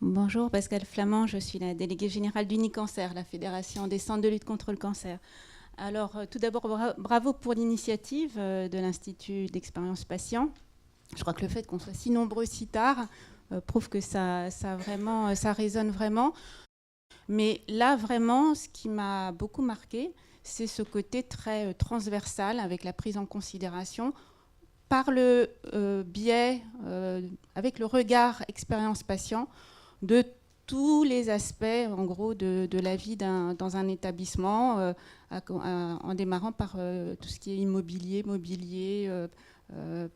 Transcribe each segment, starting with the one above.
Bonjour, Pascal Flamand, je suis la déléguée générale d'Unicancer, la Fédération des centres de lutte contre le cancer. Alors, tout d'abord, bravo pour l'initiative de l'Institut d'expérience patient. Je crois que le fait qu'on soit si nombreux si tard prouve que ça résonne vraiment. Mais là, vraiment, ce qui m'a beaucoup marqué, c'est ce côté très transversal avec la prise en considération par le biais, avec le regard expérience patient, de tous les aspects, en gros, de la vie dans un établissement, en démarrant par tout ce qui est immobilier, mobilier,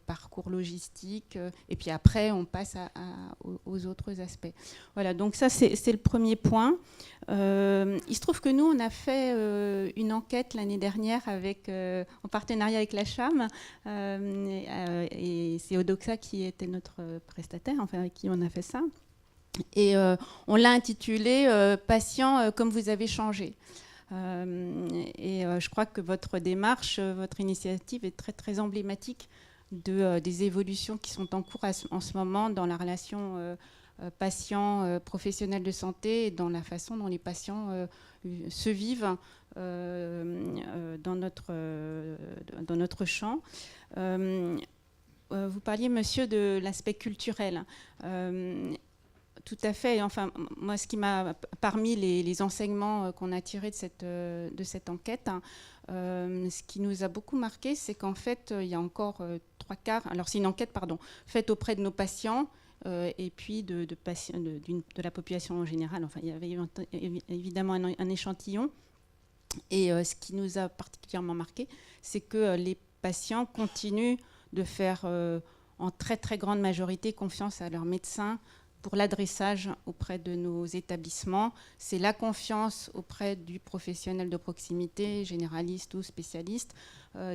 parcours logistique, et puis après, on passe aux autres aspects. Voilà, donc ça, c'est le premier point. Il se trouve que nous, on a fait une enquête l'année dernière en partenariat avec la CHAM, et c'est Odoxa qui était notre prestataire, enfin, avec qui on a fait ça. Et on l'a intitulé Patient comme vous avez changé. Je crois que votre démarche, votre initiative est très, très emblématique des évolutions qui sont en cours en ce moment dans la relation patient-professionnel de santé et dans la façon dont les patients se vivent dans notre champ. Vous parliez, monsieur, de l'aspect culturel. Tout à fait. Enfin, moi, parmi les enseignements qu'on a tirés de cette enquête, ce qui nous a beaucoup marqué, c'est qu'en fait, il y a encore 3/4. Alors, c'est une enquête, pardon, faite auprès de nos patients et puis de la population en général. Enfin, il y avait évidemment un échantillon. Et ce qui nous a particulièrement marqué, c'est que les patients continuent de faire en très très grande majorité confiance à leur médecin pour l'adressage auprès de nos établissements. C'est la confiance auprès du professionnel de proximité, généraliste ou spécialiste,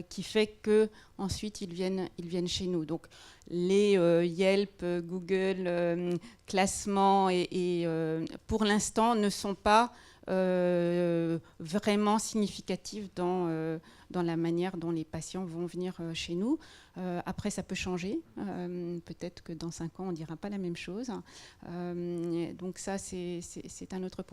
qui fait qu'ensuite ils viennent chez nous. Donc les Yelp, Google, classements et pour l'instant ne sont pas vraiment significatifs dans la manière dont les patients vont venir chez nous. Après, ça peut changer. Peut-être que dans 5 ans, on ne dira pas la même chose. Donc ça, c'est un autre point.